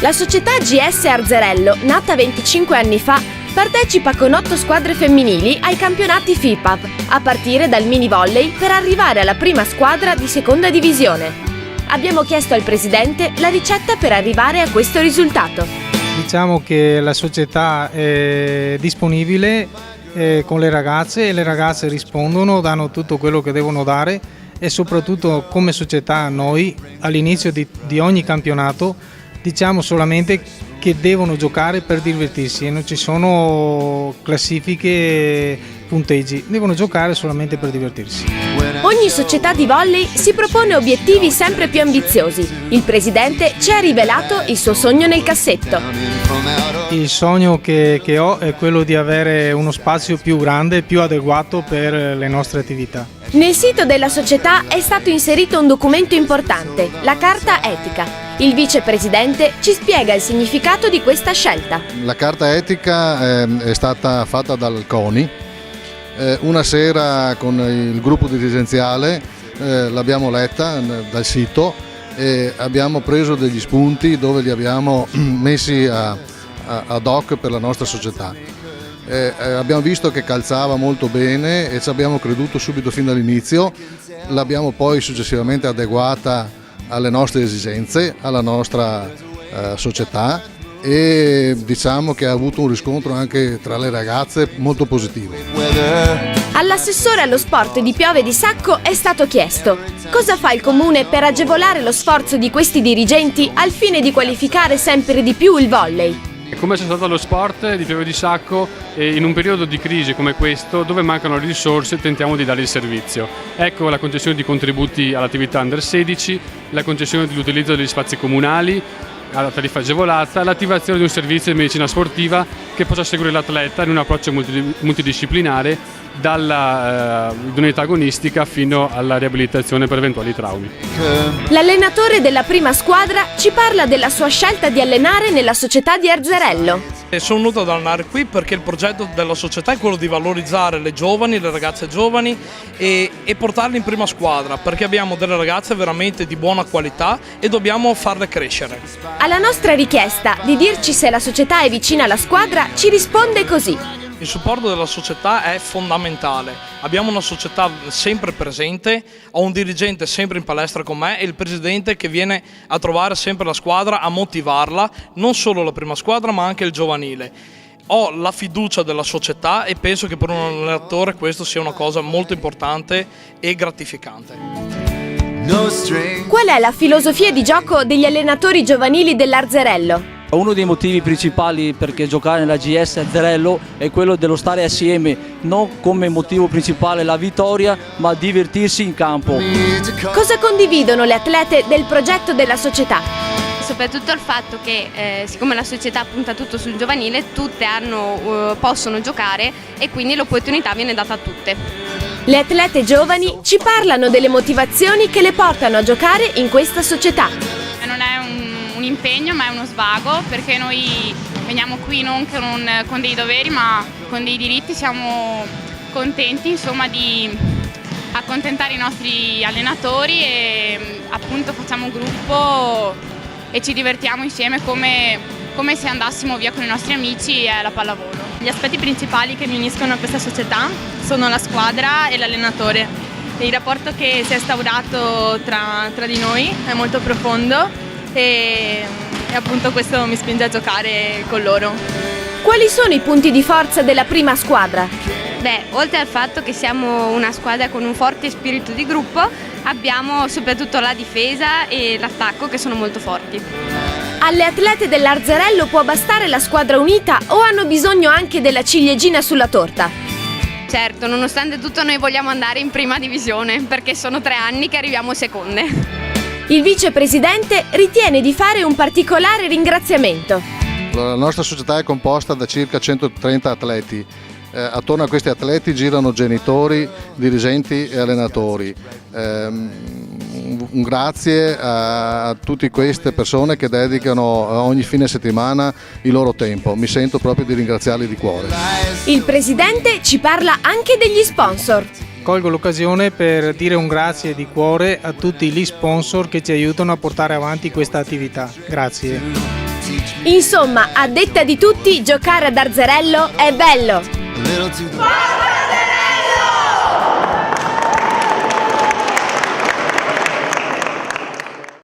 La società GS Arzerello, nata 25 anni fa, partecipa con 8 squadre femminili ai campionati FIPAV, a partire dal mini volley per arrivare alla prima squadra di seconda divisione. Abbiamo chiesto al presidente la ricetta per arrivare a questo risultato. Diciamo che la società è disponibile con le ragazze e le ragazze rispondono, danno tutto quello che devono dare e soprattutto come società noi all'inizio di ogni campionato diciamo solamente che devono giocare per divertirsi e non ci sono classifiche, punteggi, devono giocare solamente per divertirsi. Ogni società di volley si propone obiettivi sempre più ambiziosi. Il presidente ci ha rivelato il suo sogno nel cassetto. Il sogno che ho è quello di avere uno spazio più grande, più adeguato per le nostre attività. Nel sito della società è stato inserito un documento importante, la carta etica. Il vicepresidente ci spiega il significato di questa scelta. La carta etica è stata fatta dal CONI. Una sera con il gruppo dirigenziale l'abbiamo letta dal sito e abbiamo preso degli spunti dove li abbiamo messi ad hoc per la nostra società. Abbiamo visto che calzava molto bene e ci abbiamo creduto subito fin dall'inizio, l'abbiamo poi successivamente adeguata alle nostre esigenze, alla nostra società e diciamo che ha avuto un riscontro anche tra le ragazze molto positivo. All'assessore allo sport di Piove di Sacco è stato chiesto: cosa fa il comune per agevolare lo sforzo di questi dirigenti al fine di qualificare sempre di più il volley? Come c'è stato lo sport di Pieve di Sacco in un periodo di crisi come questo, dove mancano le risorse, tentiamo di dare il servizio. Ecco la concessione di contributi all'attività under 16, la concessione dell'utilizzo degli spazi comunali, alla tariffa agevolata, l'attivazione di un servizio di medicina sportiva che possa seguire l'atleta in un approccio multidisciplinare dall'unità agonistica fino alla riabilitazione per eventuali traumi. L'allenatore della prima squadra ci parla della sua scelta di allenare nella società di Arzerello. Sono venuto ad allenare qui perché il progetto della società è quello di valorizzare le giovani, le ragazze giovani e portarle in prima squadra, perché abbiamo delle ragazze veramente di buona qualità e dobbiamo farle crescere. Alla nostra richiesta di dirci se la società è vicina alla squadra ci risponde così. Il supporto della società è fondamentale, abbiamo una società sempre presente, ho un dirigente sempre in palestra con me e il presidente che viene a trovare sempre la squadra, a motivarla, non solo la prima squadra ma anche il giovanile. Ho la fiducia della società e penso che per un allenatore questo sia una cosa molto importante e gratificante. Qual è la filosofia di gioco degli allenatori giovanili dell'Arzerello? Uno dei motivi principali perché giocare nella GS Arzerello è quello dello stare assieme, non come motivo principale la vittoria, ma divertirsi in campo. Cosa condividono le atlete del progetto della società? Soprattutto il fatto che siccome la società punta tutto sul giovanile, tutte possono giocare e quindi l'opportunità viene data a tutte. Le atlete giovani ci parlano delle motivazioni che le portano a giocare in questa società. Non è un impegno ma è uno svago, perché noi veniamo qui non con dei doveri ma con dei diritti. Siamo contenti insomma di accontentare i nostri allenatori e appunto facciamo gruppo e ci divertiamo insieme come se andassimo via con i nostri amici e la pallavolo. Gli aspetti principali che mi uniscono a questa società sono la squadra e l'allenatore. Il rapporto che si è instaurato tra di noi è molto profondo e appunto questo mi spinge a giocare con loro. Quali sono i punti di forza della prima squadra? Beh, oltre al fatto che siamo una squadra con un forte spirito di gruppo, abbiamo soprattutto la difesa e l'attacco che sono molto forti. Alle atlete dell'Arzerello può bastare la squadra unita o hanno bisogno anche della ciliegina sulla torta? Certo, nonostante tutto noi vogliamo andare in prima divisione perché sono 3 anni che arriviamo seconde. Il vicepresidente ritiene di fare un particolare ringraziamento. La nostra società è composta da circa 130 atleti. Attorno a questi atleti girano genitori, dirigenti e allenatori. Un grazie a tutte queste persone che dedicano ogni fine settimana il loro tempo. Mi sento proprio di ringraziarli di cuore. Il presidente ci parla anche degli sponsor. Colgo l'occasione per dire un grazie di cuore a tutti gli sponsor che ci aiutano a portare avanti questa attività. Grazie. Insomma, a detta di tutti, giocare ad Arzerello è bello! A little too